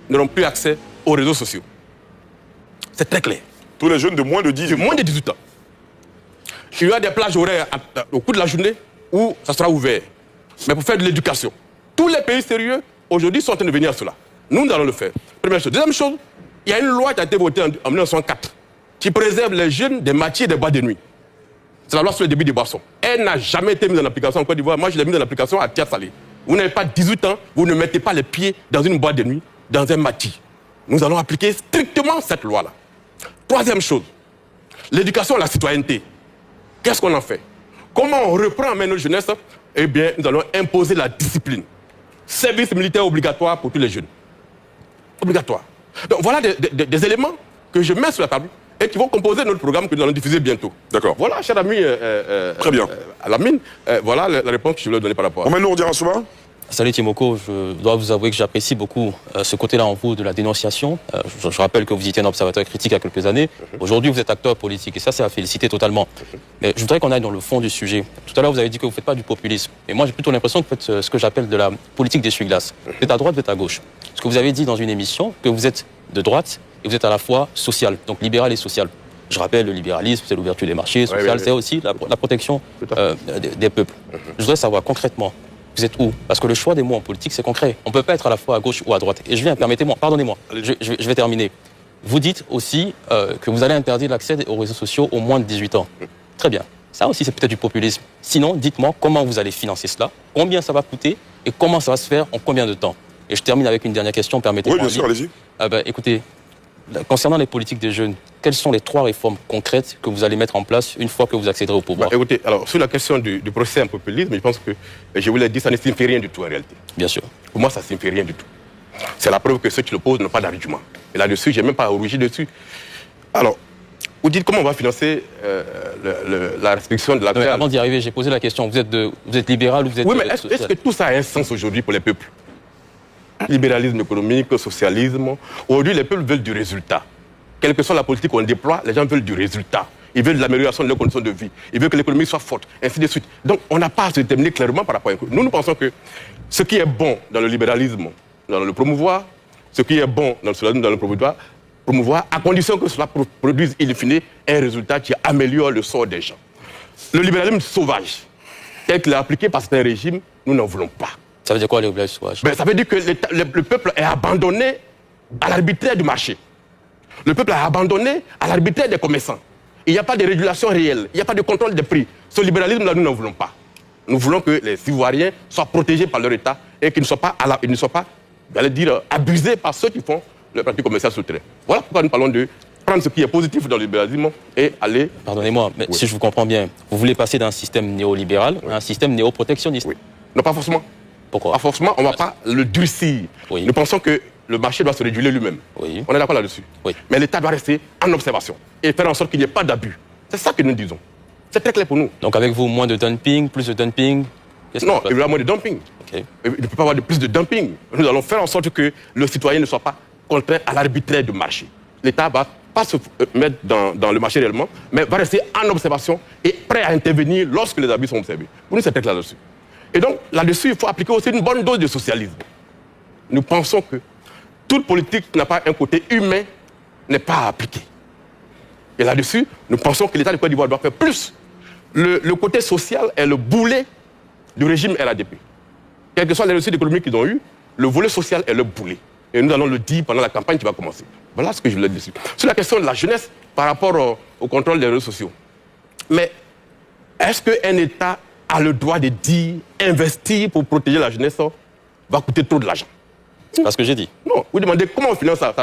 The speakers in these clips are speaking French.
n'auront plus accès aux réseaux sociaux. C'est très clair. Tous les jeunes de moins de 18 ans. De moins de 18 ans. Il y aura des plages horaires au cours de la journée où ça sera ouvert. Mais pour faire de l'éducation. Tous les pays sérieux, aujourd'hui, sont en train de venir à cela. Nous allons le faire. Première chose. Deuxième chose, il y a une loi qui a été votée en 1904 qui préserve les jeunes des matières et des boîtes de nuit. C'est la loi sur le débit des boissons. Elle n'a jamais été mise en application en Côte d'Ivoire. Moi, je l'ai mise en application à Tia-Salé. Vous n'avez pas 18 ans, vous ne mettez pas les pieds dans une boîte de nuit, dans un mati. Nous allons appliquer strictement cette loi-là. Troisième chose, l'éducation à la citoyenneté. Qu'est-ce qu'on en fait? Comment on reprend en main notre jeunesse? Eh bien, nous allons imposer la discipline. Service militaire obligatoire pour tous les jeunes. Obligatoire. Donc voilà des éléments que je mets sur la table et qui vont composer notre programme que nous allons diffuser bientôt. D'accord. Voilà, cher ami, très bien. Alamine, voilà la réponse que je voulais donner par rapport à ça. Oumano Diarassouma. Salut Timoko, je dois vous avouer que j'apprécie beaucoup ce côté-là en vous de la dénonciation. Je rappelle que vous étiez un observateur critique il y a quelques années. Aujourd'hui, vous êtes acteur politique et ça, c'est à féliciter totalement. Mais je voudrais qu'on aille dans le fond du sujet. Tout à l'heure, vous avez dit que vous ne faites pas du populisme. Et moi, j'ai plutôt l'impression que vous faites ce que j'appelle de la politique d'essuie-glace. Vous êtes à droite, vous êtes à gauche. Parce que vous avez dit dans une émission que vous êtes de droite et vous êtes à la fois social, donc libéral et social. Je rappelle, le libéralisme, c'est l'ouverture des marchés, social, c'est aussi la protection des peuples. Je voudrais savoir concrètement, vous êtes où? Parce que le choix des mots en politique, c'est concret. On ne peut pas être à la fois à gauche ou à droite. Et je viens, permettez-moi, pardonnez-moi, je vais terminer. Vous dites aussi que vous allez interdire l'accès aux réseaux sociaux aux moins de 18 ans. Très bien. Ça aussi, c'est peut-être du populisme. Sinon, dites-moi comment vous allez financer cela, combien ça va coûter et comment ça va se faire en combien de temps. Et je termine avec une dernière question, permettez-moi. Oui, bien sûr, allez-y. Écoutez, concernant les politiques des jeunes, quelles sont les 3 réformes concrètes que vous allez mettre en place une fois que vous accéderez au pouvoir? Écoutez, alors, sur la question du procès en populisme, je pense que, je vous l'ai dit, ça ne signifie rien du tout en réalité. Bien sûr. Pour moi, ça ne signifie rien du tout. C'est la preuve que ceux qui l'opposent n'ont pas d'argument. Et là-dessus, je n'ai même pas à rougir dessus. Alors, vous dites comment on va financer la restriction de la... Avant d'y arriver, j'ai posé la question. Vous êtes libéral ou vous êtes... Oui, mais est-ce que tout ça a un sens aujourd'hui pour les peuples? Libéralisme économique, socialisme. Aujourd'hui, les peuples veulent du résultat. Quelle que soit la politique qu'on déploie, les gens veulent du résultat. Ils veulent de l'amélioration de leurs conditions de vie. Ils veulent que l'économie soit forte, ainsi de suite. Donc, on n'a pas à se déterminer clairement par rapport à... Nous pensons que ce qui est bon dans le libéralisme, dans le promouvoir, ce qui est bon dans le socialisme, dans le promouvoir, à condition que cela produise, in fine, un résultat qui améliore le sort des gens. Le libéralisme sauvage, tel qu'il est appliqué par certains régimes, nous n'en voulons pas. Ça veut dire quoi, le libéralisme sauvage? Ça veut dire que le peuple est abandonné à l'arbitraire du marché. Le peuple est abandonné à l'arbitraire des commerçants. Il n'y a pas de régulation réelle, il n'y a pas de contrôle des prix. Ce libéralisme-là, nous n'en voulons pas. Nous voulons que les Ivoiriens soient protégés par leur État et qu'ils ne soient pas, j'allais dire, abusés par ceux qui font le pratique commercial sous terrain. Voilà pourquoi nous parlons de prendre ce qui est positif dans le libéralisme et aller... Pardonnez-moi, mais si je vous comprends bien, vous voulez passer d'un système néolibéral à un système néoprotectionniste? Oui. Non, pas forcément. Pourquoi? Pas forcément, on ne va pas le durcir. Oui. Nous pensons que le marché doit se réguler lui-même. Oui. On est d'accord là-dessus. Oui. Mais l'État doit rester en observation et faire en sorte qu'il n'y ait pas d'abus. C'est ça que nous disons. C'est très clair pour nous. Donc avec vous, moins de dumping, plus de dumping? Non, il y aura moins de dumping. Okay. Il ne peut pas y avoir plus de dumping. Nous allons faire en sorte que le citoyen ne soit pas contraint à l'arbitraire du marché. L'État ne va pas se mettre dans le marché réellement, mais va rester en observation et prêt à intervenir lorsque les abus sont observés. Pour nous, c'est très clair là-dessus. Et donc, là-dessus, il faut appliquer aussi une bonne dose de socialisme. Nous pensons que toute politique qui n'a pas un côté humain n'est pas à appliquer. Et là-dessus, nous pensons que l'État de Côte d'Ivoire doit faire plus. Le côté social est le boulet du régime RADP. Quelles que soient les réussites économiques qu'ils ont eues, le volet social est le boulet. Et nous allons le dire pendant la campagne qui va commencer. Voilà ce que je voulais dire dessus. Sur la question de la jeunesse par rapport au contrôle des réseaux sociaux. Mais est-ce qu'un État a le droit de dire investir pour protéger la jeunesse va coûter trop de l'argent? C'est pas ce que j'ai dit. Non, vous demandez comment on finance ça.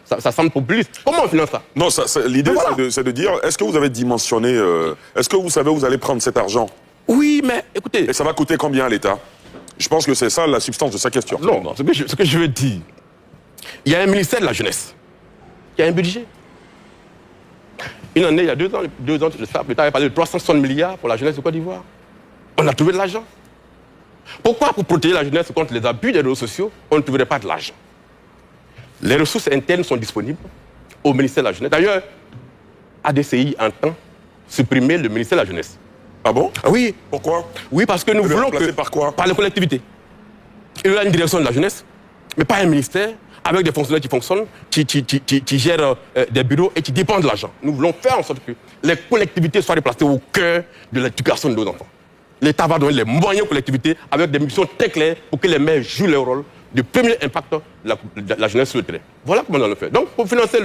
Ça semble populiste. Comment on finance ça? Non, l'idée, voilà, c'est de dire, est-ce que vous avez dimensionné, est-ce que vous savez où vous allez prendre cet argent? Oui, mais écoutez... Et ça va coûter combien à l'État? Je pense que c'est ça la substance de sa question. Non, ce que je veux dire, il y a un ministère de la jeunesse qui a un budget. Une année, il y a 2 ans, l'État avait parlé de 360 milliards pour la jeunesse de Côte d'Ivoire. On a trouvé de l'argent. Pourquoi pour protéger la jeunesse contre les abus des réseaux sociaux, on ne trouverait pas de l'argent? Les ressources internes sont disponibles au ministère de la jeunesse. D'ailleurs, ADCI entend supprimer le ministère de la jeunesse. Ah bon? Oui. Pourquoi? Oui, parce que nous voulons que... Par quoi? Par les collectivités. Il y aura une direction de la jeunesse, mais pas un ministère avec des fonctionnaires qui fonctionnent, qui gèrent des bureaux et qui dépendent de l'argent. Nous voulons faire en sorte que les collectivités soient replacées au cœur de l'éducation de nos enfants. L'État va donner les moyens aux collectivités avec des missions très claires pour que les maires jouent leur rôle de premier impact de la jeunesse sur le terrain. Voilà comment on le fait. Donc, pour financer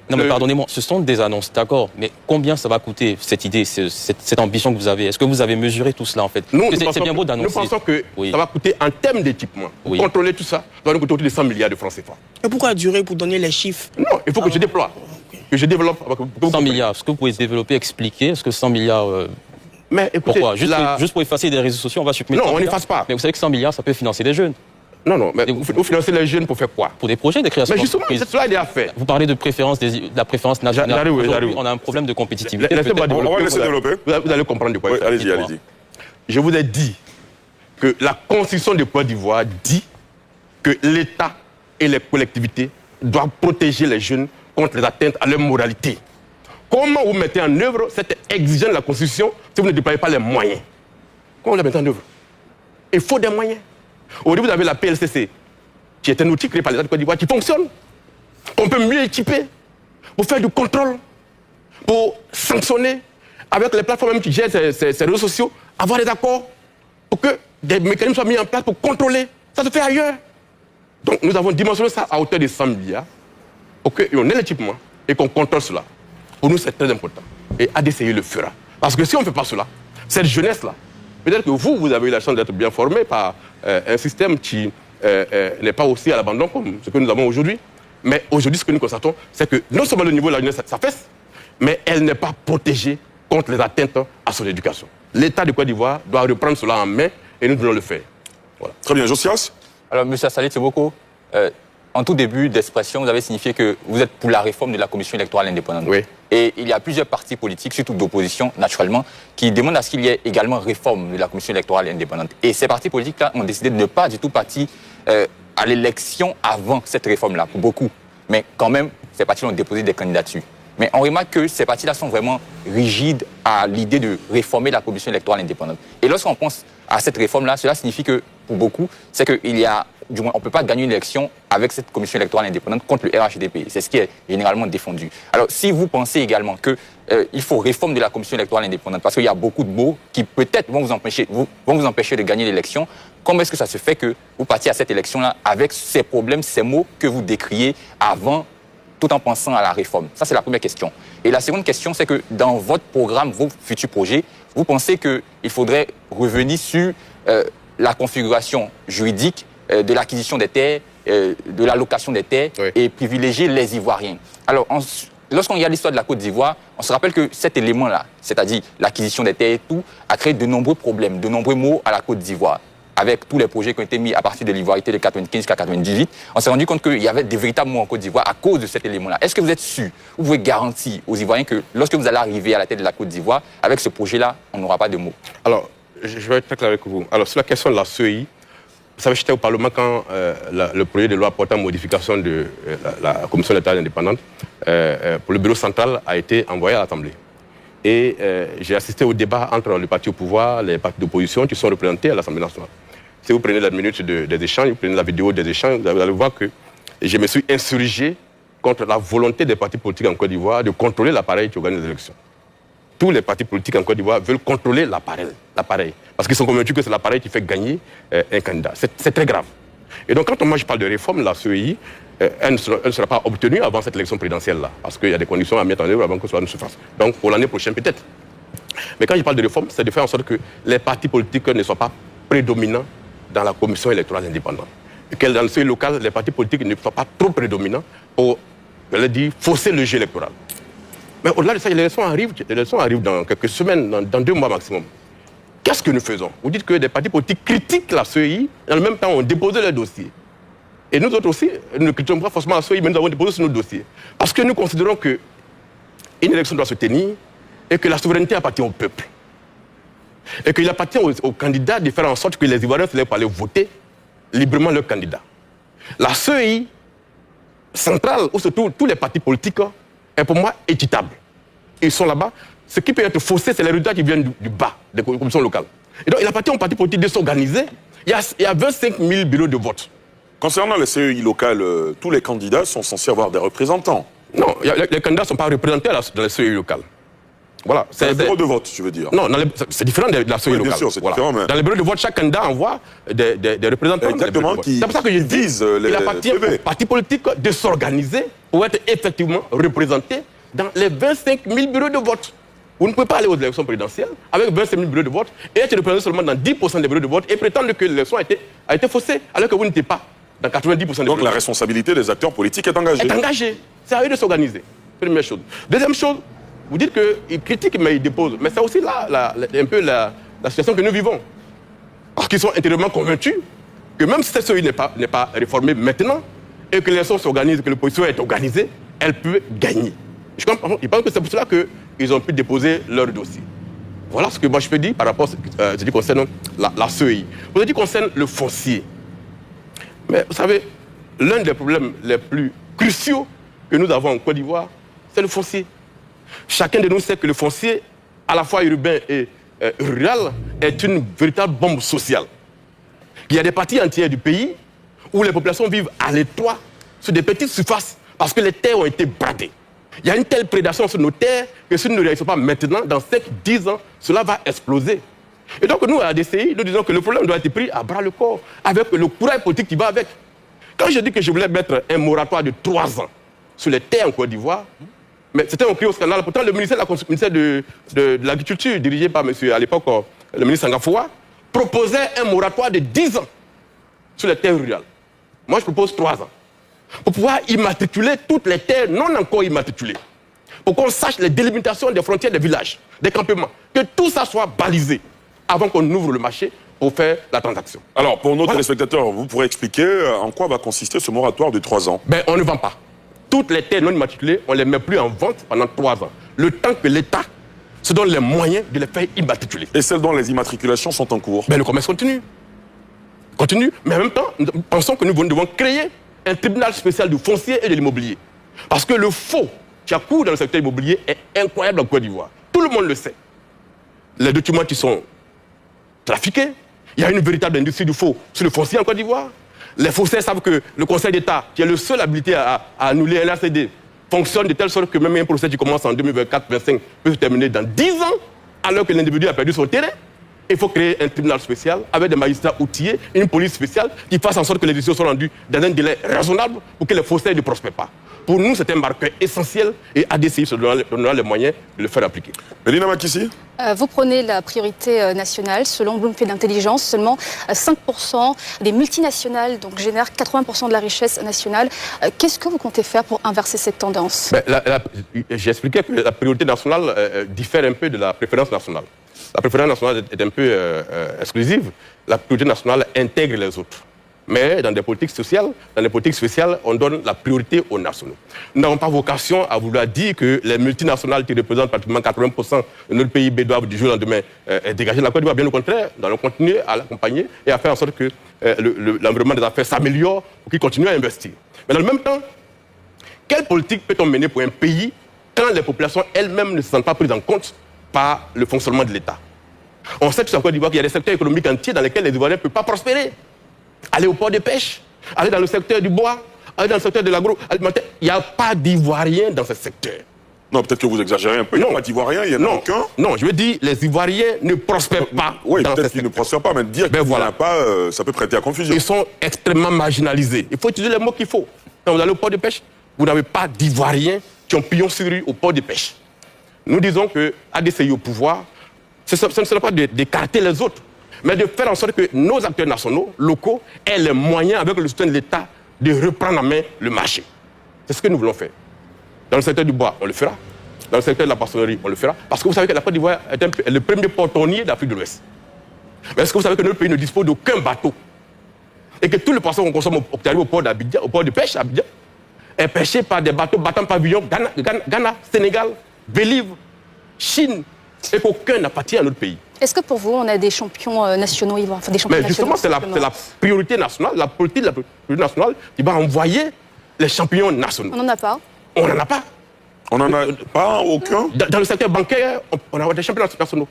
Non, mais pardonnez-moi, ce sont des annonces, d'accord, mais combien ça va coûter, cette idée, cette ambition que vous avez? Est-ce que vous avez mesuré tout cela, en fait? C'est bien beau d'annoncer. Nous pensons que ça va coûter, en termes d'équipement, pour contrôler tout ça, ça va nous coûter autour de 100 milliards de francs CFA. Et pourquoi durer pour donner les chiffres? Non, il faut que je déploie, que je développe. 100 milliards, est-ce que vous pouvez développer, expliquer? Est-ce que 100 milliards... Mais écoutez, pourquoi juste pour effacer des réseaux sociaux, on va supprimer 100 milliards? Non, on n'efface pas. Mais vous savez que 100 milliards, ça peut financer des jeunes. Non, mais vous financez les jeunes pour faire quoi? Pour des projets de création d'entreprises. Mais justement, cela est déjà fait. Vous parlez de la préférence nationale. J'arrive. On a un problème de compétitivité. On va laisser développer. Vous allez comprendre de quoi il s'agit. Allez-y. Je vous ai dit que la Constitution de Côte d'Ivoire dit que l'État et les collectivités doivent protéger les jeunes contre les atteintes à leur moralité. Comment vous mettez en œuvre cette exigence de la Constitution si vous ne déployez pas les moyens? Comment vous la mettez en œuvre? Il faut des moyens. Aujourd'hui, vous avez la PLCC, qui est un outil créé par l'État de Côte d'Ivoire, qui fonctionne. On peut mieux équiper pour faire du contrôle, pour sanctionner, avec les plateformes qui gèrent ces réseaux sociaux, avoir des accords pour que des mécanismes soient mis en place pour contrôler. Ça se fait ailleurs. Donc nous avons dimensionné ça à hauteur de 100 milliards pour qu'on ait l'équipement et qu'on contrôle cela. Pour nous, c'est très important. Et ADCI le fera. Parce que si on ne fait pas cela, cette jeunesse-là, peut-être que vous avez eu la chance d'être bien formé par un système qui n'est pas aussi à l'abandon comme ce que nous avons aujourd'hui. Mais aujourd'hui, ce que nous constatons, c'est que non seulement le niveau de la jeunesse s'affaisse, mais elle n'est pas protégée contre les atteintes à son éducation. L'État de Côte d'Ivoire doit reprendre cela en main et nous devons le faire. Voilà. Très bien, Josias. Alors, M. Assalit Seboko, en tout début d'expression, vous avez signifié que vous êtes pour la réforme de la Commission électorale indépendante. Oui. Et il y a plusieurs partis politiques, surtout d'opposition, naturellement, qui demandent à ce qu'il y ait également réforme de la Commission électorale indépendante. Et ces partis politiques-là ont décidé de ne pas du tout partir à l'élection avant cette réforme-là, pour beaucoup. Mais quand même, ces partis ont déposé des candidatures. Mais on remarque que ces partis-là sont vraiment rigides à l'idée de réformer la Commission électorale indépendante. Et lorsqu'on pense à cette réforme-là, cela signifie que, pour beaucoup, c'est qu'il y a, du moins, on ne peut pas gagner une élection avec cette Commission électorale indépendante contre le RHDP. C'est ce qui est généralement défendu. Alors, si vous pensez également qu'il faut réforme de la Commission électorale indépendante, parce qu'il y a beaucoup de mots qui peut-être vont vous empêcher de gagner l'élection, comment est-ce que ça se fait que vous partiez à cette élection-là avec ces problèmes, ces mots que vous décriez avant, tout en pensant à la réforme? Ça, c'est la première question. Et la seconde question, c'est que dans votre programme, vos futurs projets, vous pensez qu'il faudrait revenir sur la configuration juridique de l'acquisition des terres, de l'allocation des terres, oui, et privilégier les Ivoiriens. Alors, lorsqu'on regarde l'histoire de la Côte d'Ivoire, on se rappelle que cet élément-là, c'est-à-dire l'acquisition des terres et tout, a créé de nombreux problèmes, de nombreux maux à la Côte d'Ivoire. Avec tous les projets qui ont été mis à partir de l'ivoirité de 95 jusqu'à 98, on s'est rendu compte qu'il y avait des véritables maux en Côte d'Ivoire à cause de cet élément-là. Est-ce que vous êtes sûr, vous pouvez garantir aux Ivoiriens que lorsque vous allez arriver à la tête de la Côte d'Ivoire, avec ce projet-là, on n'aura pas de maux? Alors, je vais être très clair avec vous. Alors, sur la question de la CEI, vous savez, j'étais au Parlement quand le projet de loi portant modification de la Commission électorale indépendante pour le bureau central a été envoyé à l'Assemblée. Et j'ai assisté au débat entre le parti au pouvoir, les partis d'opposition qui sont représentés à l'Assemblée nationale. Si vous prenez la minute des échanges, vous prenez la vidéo des échanges, vous allez voir que je me suis insurgé contre la volonté des partis politiques en Côte d'Ivoire de contrôler l'appareil qui organise les élections. Tous les partis politiques en Côte d'Ivoire veulent contrôler l'appareil. Parce qu'ils sont convaincus que c'est l'appareil qui fait gagner un candidat. C'est très grave. Et donc, quand moi je parle de réforme, la CEI, elle ne sera pas obtenue avant cette élection présidentielle-là. Parce qu'il y a des conditions à mettre en œuvre avant que cela ne se fasse. Donc, pour l'année prochaine, peut-être. Mais quand je parle de réforme, c'est de faire en sorte que les partis politiques ne soient pas prédominants dans la commission électorale indépendante. Et que dans le seuil local, les partis politiques ne soient pas trop prédominants pour, je l'ai dit, fausser le jeu électoral. Mais au-delà de ça, les élections arrivent dans quelques semaines, dans 2 mois maximum. Qu'est-ce que nous faisons? Vous dites que des partis politiques critiquent la CEI, en même temps, on dépose leur dossier. Et nous autres aussi, nous ne critiquons pas forcément la CEI, mais nous avons déposé sur nos dossiers. Parce que nous considérons qu'une élection doit se tenir et que la souveraineté appartient au peuple. Et qu'il appartient aux candidats de faire en sorte que les Ivoiriens se lèvent pour aller voter librement leur candidat. La CEI centrale, ou surtout tous les partis politiques, est pour moi équitable. Ils sont là-bas. Ce qui peut être faussé, c'est les résultats qui viennent du bas, des commissions locales. Et donc, il appartient aux partis politiques de s'organiser. Il y a 25 000 bureaux de vote Concernant les CEI locales, tous les candidats sont censés avoir des représentants. Non, les candidats ne sont pas représentés dans les CEI locales. Voilà. C'est un bureau de vote, tu veux dire? Non, c'est différent de la CEI locale. Bien sûr, c'est différent, mais... Dans les bureaux de vote, chaque candidat envoie des représentants. Exactement, c'est pour ça que je dis qu'il appartient aux partis politiques de s'organiser pour être effectivement représentés dans les 25 000 bureaux de vote. Vous ne pouvez pas aller aux élections présidentielles avec 25 000 bureaux de vote et être représenté seulement dans 10% des bureaux de vote et prétendre que l'élection a été faussée alors que vous n'étiez pas dans 90% des bureaux de vote. Donc la responsabilité des acteurs politiques est engagée. Est engagée. C'est à eux de s'organiser. Première chose. Deuxième chose, vous dites qu'ils critiquent mais ils déposent. Mais c'est aussi là un peu la situation que nous vivons. Parce qu'ils sont intérieurement convaincus que même si cette CEI n'est pas réformée maintenant et que l'élection s'organise, que l'opposition est organisée, elle peut gagner. Je comprends. Ils pensent que c'est pour cela qu'ils ont pu déposer leur dossier. Voilà ce que moi je peux dire par rapport à ce qui concerne la CEI. Pour ce qui concerne le foncier. Mais vous savez, l'un des problèmes les plus cruciaux que nous avons en Côte d'Ivoire, c'est le foncier. Chacun de nous sait que le foncier, à la fois urbain et rural, est une véritable bombe sociale. Il y a des parties entières du pays où les populations vivent à l'étroit, sur des petites surfaces, parce que les terres ont été bradées. Il y a une telle prédation sur nos terres que si nous ne réagissons pas maintenant, dans 5-10 ans, cela va exploser. Et donc nous, à ADCI, nous disons que le problème doit être pris à bras le corps, avec le courage politique qui va avec. Quand je dis que je voulais mettre un moratoire de 3 ans sur les terres en Côte d'Ivoire, mais c'était un cri au scandale. Pourtant, le ministère de l'Agriculture, dirigé par monsieur, à l'époque, le ministre Sangafoua, proposait un moratoire de 10 ans sur les terres rurales. Moi, je propose 3 ans. Pour pouvoir immatriculer toutes les terres non encore immatriculées. Pour qu'on sache les délimitations des frontières des villages, des campements. Que tout ça soit balisé avant qu'on ouvre le marché pour faire la transaction. Alors, pour nos téléspectateurs, vous pourrez expliquer en quoi va consister ce moratoire de 3 ans? Ben, on ne vend pas. Toutes les terres non immatriculées, on ne les met plus en vente pendant 3 ans. Le temps que l'État se donne les moyens de les faire immatriculer. Et celles dont les immatriculations sont en cours? Ben, le commerce continue. Continue, mais en même temps, nous pensons que nous devons créer un tribunal spécial du foncier et de l'immobilier. Parce que le faux qui a cours dans le secteur immobilier est incroyable en Côte d'Ivoire. Tout le monde le sait. Les documents qui sont trafiqués, il y a une véritable industrie du faux sur le foncier en Côte d'Ivoire. Les faussaires savent que le Conseil d'État, qui est le seul habilité à annuler un LACD, fonctionne de telle sorte que même un procès qui commence en 2024-2025 peut se terminer dans 10 ans, alors que l'individu a perdu son terrain. Il faut créer un tribunal spécial avec des magistrats outillés, une police spéciale qui fasse en sorte que les décisions soient rendues dans un délai raisonnable pour que les faussaires ne prospèrent pas. Pour nous, c'est un marqueur essentiel et ADCI se donnera les moyens de le faire appliquer. Mélina Makissi? Vous prenez la priorité nationale. Selon Bloomfield Intelligence, seulement 5% des multinationales donc, génèrent 80% de la richesse nationale. Qu'est-ce que vous comptez faire pour inverser cette tendance? J'ai expliqué que la priorité nationale diffère un peu de la préférence nationale. La préférence nationale est un peu exclusive. La priorité nationale intègre les autres. Mais dans des politiques sociales, dans les politiques spéciales, on donne la priorité aux nationaux. Nous n'avons pas vocation à vouloir dire que les multinationales qui représentent pratiquement 80% de notre PIB doivent du jour au lendemain dégager la Côte d'Ivoire. Bien au contraire, nous allons continuer à l'accompagner et à faire en sorte que l'environnement des affaires s'améliore pour qu'ils continuent à investir. Mais dans le même temps, quelle politique peut-on mener pour un pays quand les populations elles-mêmes ne se sentent pas prises en compte par le fonctionnement de l'État? On sait tous en Côte d'Ivoire qu'il y a des secteurs économiques entiers dans lesquels les Ivoiriens ne peuvent pas prospérer. Aller au port de pêche, aller dans le secteur du bois, aller dans le secteur de l'agroalimentaire. Il n'y a pas d'Ivoiriens dans ce secteur. Non, peut-être que vous exagérez un peu. Il n'y a pas d'Ivoiriens, il n'y en a aucun. Non, je veux dire, les Ivoiriens ne prospèrent pas. Oui, peut-être qu'ils ne prospèrent pas, mais dire qu'il n'y en a pas, ça peut prêter à confusion. Ils sont extrêmement marginalisés. Il faut utiliser les mots qu'il faut. Quand vous allez au port de pêche, vous n'avez pas d'Ivoiriens qui ont pignon sur rue au port de pêche. Nous disons que ADCI au pouvoir, ce ne sera pas d'écarter les autres, mais de faire en sorte que nos acteurs nationaux, locaux, aient les moyens, avec le soutien de l'État, de reprendre en main le marché. C'est ce que nous voulons faire. Dans le secteur du bois, on le fera. Dans le secteur de la poissonnerie, on le fera. Parce que vous savez que la Côte d'Ivoire est le premier portonnier d'Afrique de l'Ouest. Mais est-ce que vous savez que notre pays ne dispose d'aucun bateau? Et que tout le poisson qu'on consomme qui arrive au port d'Abidjan, au port de pêche d'Abidjan, est pêché par des bateaux battant pavillon Ghana, Sénégal, Belize, Chine, et qu'aucun n'appartient à notre pays. Est-ce que pour vous, on a des champions nationaux ivoiriens, des champions Mais justement, c'est la priorité nationale, la politique de la priorité nationale qui va envoyer les champions nationaux. On n'en a pas? On n'en a pas. On n'en a pas aucun? Dans le secteur bancaire, on a des champions nationaux.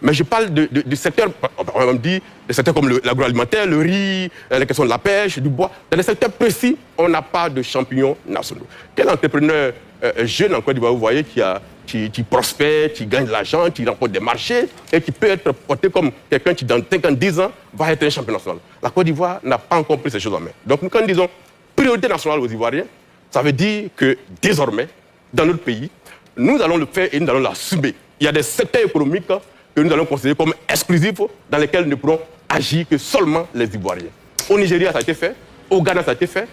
Mais je parle du secteur, on va me dire, des secteurs comme l'agroalimentaire, le riz, les questions de la pêche, du bois. Dans les secteurs précis, on n'a pas de champions nationaux. Quel entrepreneur jeune en Côte d'Ivoire, vous voyez, qui prospère, qui gagne de l'argent, qui remporte des marchés et qui peut être porté comme quelqu'un qui, dans 5 ans, 10 ans, va être un champion national. La Côte d'Ivoire n'a pas encore pris ces choses en main. Donc, quand nous disons priorité nationale aux Ivoiriens, ça veut dire que désormais, dans notre pays, nous allons le faire et nous allons l'assumer. Il y a des secteurs économiques que nous allons considérer comme exclusifs, dans lesquels nous ne pourrons agir que seulement les Ivoiriens. Au Nigeria, ça a été fait. Au Ghana, ça a été fait.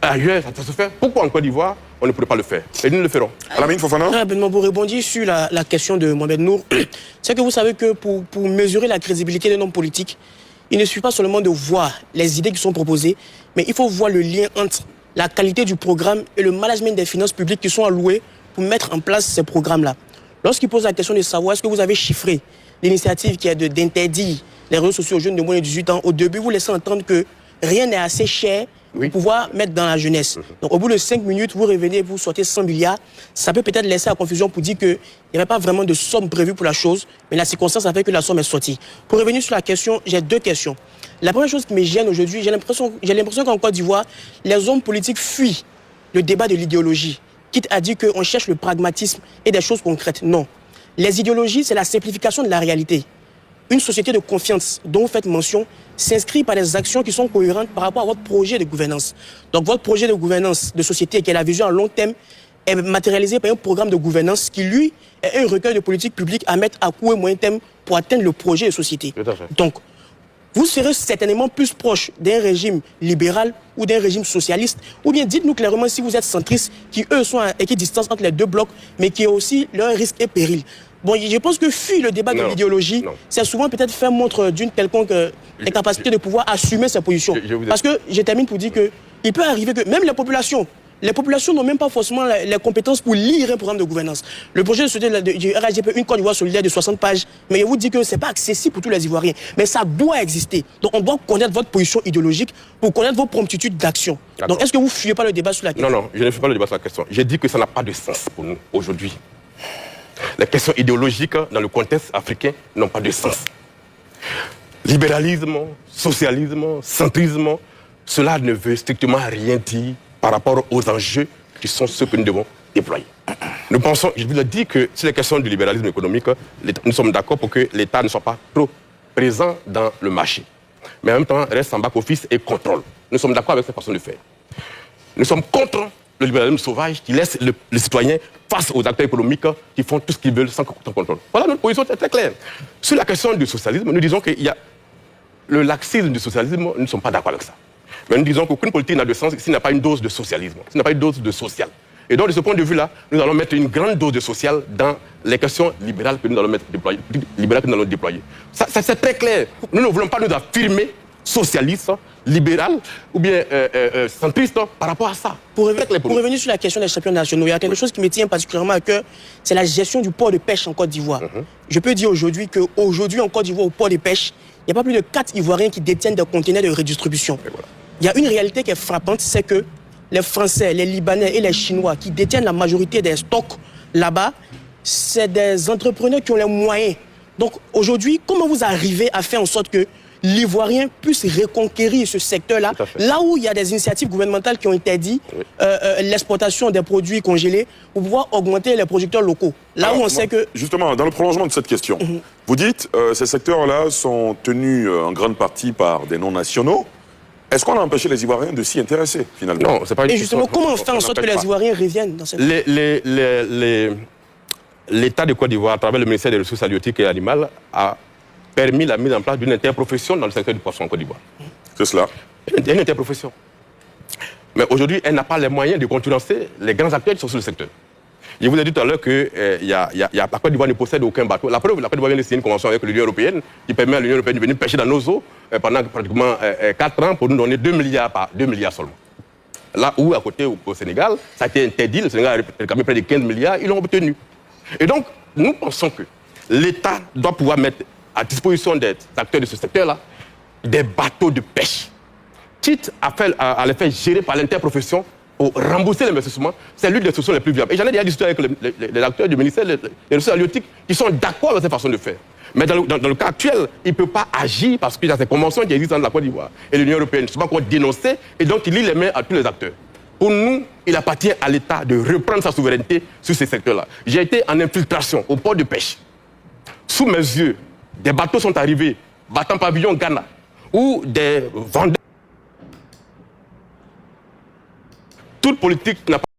Ailleurs, ça se fait. Pourquoi en Côte d'Ivoire, on ne pourrait pas le faire? Et nous le ferons. Alamine Fofana. Très rapidement, pour rebondir sur la question de Mohamed Nour, c'est que vous savez que pour mesurer la crédibilité d'un homme politique, il ne suffit pas seulement de voir les idées qui sont proposées, mais il faut voir le lien entre la qualité du programme et le management des finances publiques qui sont allouées pour mettre en place ces programmes-là. Lorsqu'il pose la question de savoir est-ce que vous avez chiffré l'initiative qui est d'interdire les réseaux sociaux aux jeunes de moins de 18 ans, au début, vous laissez entendre que rien n'est assez cher pour pouvoir mettre dans la jeunesse. Donc, au bout de 5 minutes, vous revenez, vous sortez 100 milliards. Ça peut peut-être laisser la confusion pour dire qu'il n'y avait pas vraiment de somme prévue pour la chose, mais la circonstance a fait que la somme est sortie. Pour revenir sur la question, j'ai 2 questions. La première chose qui me gêne aujourd'hui, j'ai l'impression qu'en Côte d'Ivoire, les hommes politiques fuient le débat de l'idéologie, quitte à dire qu'on cherche le pragmatisme et des choses concrètes. Non. Les idéologies, c'est la simplification de la réalité. Une société de confiance dont vous faites mention s'inscrit par des actions qui sont cohérentes par rapport à votre projet de gouvernance. Donc votre projet de gouvernance de société, qui est la vision à long terme, est matérialisé par un programme de gouvernance qui, lui, est un recueil de politiques publiques à mettre à court et moyen terme pour atteindre le projet de société. Donc, vous serez certainement plus proche d'un régime libéral ou d'un régime socialiste, ou bien dites-nous clairement si vous êtes centristes, qui eux sont à équidistance entre les deux blocs, mais qui ont aussi leur risque et péril. Bon, je pense que fuir le débat de l'idéologie, c'est souvent peut-être faire montre d'une quelconque incapacité de pouvoir assumer sa position. Parce que, je termine pour dire qu'il peut arriver que même les populations n'ont même pas forcément les compétences pour lire un programme de gouvernance. Le projet de société du RHDP, une Côte d'Ivoire solidaire de 60 pages, mais je vous dis que ce n'est pas accessible pour tous les Ivoiriens. Mais ça doit exister. Donc on doit connaître votre position idéologique pour connaître vos promptitudes d'action. Donc est-ce que vous ne fuyez pas le débat sur la question? Non, je ne fuis pas le débat sur la question. J'ai dit que ça n'a pas de sens pour nous aujourd'hui. Les questions idéologiques dans le contexte africain n'ont pas de sens. Libéralisme, socialisme, centrisme, cela ne veut strictement rien dire par rapport aux enjeux qui sont ceux que nous devons déployer. Nous pensons, je vous le dis, que sur les questions du libéralisme économique, nous sommes d'accord pour que l'État ne soit pas trop présent dans le marché. Mais en même temps, reste en back-office et contrôle. Nous sommes d'accord avec cette façon de faire. Nous sommes contre le libéralisme sauvage qui laisse les citoyens face aux acteurs économiques qui font tout ce qu'ils veulent sans contrôle. Voilà notre position très claire. Sur la question du socialisme, nous disons qu'il y a le laxisme du socialisme, nous ne sommes pas d'accord avec ça. Mais nous disons qu'aucune politique n'a de sens s'il n'y a pas une dose de socialisme, s'il n'y a pas une dose de social. Et donc, de ce point de vue-là, nous allons mettre une grande dose de social dans les questions libérales que nous allons déployer. Ça, c'est très clair. Nous ne voulons pas nous affirmer socialistes, libéral ou bien centriste par rapport à ça. Pour revenir sur la question des champions nationaux, il y a quelque chose qui me tient particulièrement à cœur, c'est la gestion du port de pêche en Côte d'Ivoire. Je peux dire aujourd'hui qu'aujourd'hui en Côte d'Ivoire, au port de pêche, il n'y a pas plus de 4 Ivoiriens qui détiennent des conteneurs de redistribution. Voilà. Il y a une réalité qui est frappante, c'est que les Français, les Libanais et les Chinois qui détiennent la majorité des stocks là-bas, c'est des entrepreneurs qui ont les moyens. Donc aujourd'hui, comment vous arrivez à faire en sorte que l'Ivoirien puisse reconquérir ce secteur-là, là où il y a des initiatives gouvernementales qui ont interdit l'exportation des produits congelés pour pouvoir augmenter les producteurs locaux. Là où on sait que... Justement, dans le prolongement de cette question, vous dites ces secteurs-là sont tenus en grande partie par des non-nationaux. Est-ce qu'on a empêché les Ivoiriens de s'y intéresser, finalement? Non, c'est pas une Et justement, comment faire en sorte que les Ivoiriens reviennent dans cette... L'État de Côte d'Ivoire, à travers le ministère des Ressources halieutiques et animales, a permis la mise en place d'une interprofession dans le secteur du poisson en Côte d'Ivoire. C'est cela. Il y a une interprofession. Mais aujourd'hui, elle n'a pas les moyens de concurrencer les grands acteurs qui sont sur le secteur. Je vous ai dit tout à l'heure que la Côte d'Ivoire ne possède aucun bateau. La preuve, la Côte d'Ivoire vient de signer une convention avec l'Union européenne qui permet à l'Union européenne de venir pêcher dans nos eaux pendant pratiquement 4 ans pour nous donner 2 milliards seulement. Là où, à côté, au Sénégal, ça a été interdit, le Sénégal a réclamé près de 15 milliards, ils l'ont obtenu. Et donc, nous pensons que l'État doit pouvoir mettre à disposition des acteurs de ce secteur-là des bateaux de pêche, quitte à les faire gérer par l'interprofession pour rembourser l'investissement. C'est l'une des solutions les plus viables. Et j'en ai déjà discuté avec les acteurs du ministère des Ressources halieutiques qui sont d'accord avec cette façon de faire. Mais dans le cas actuel, il ne peut pas agir parce qu'il y a ces conventions qui existent entre la Côte d'Ivoire et l'Union européenne. Ce n'est pas encore dénoncé et donc il lit les mains à tous les acteurs. Pour nous, il appartient à l'État de reprendre sa souveraineté sur ces secteurs-là. J'ai été en infiltration au port de pêche. Sous mes yeux, des bateaux sont arrivés, battant pavillon Ghana, où des vendeurs... Toute politique n'a pas...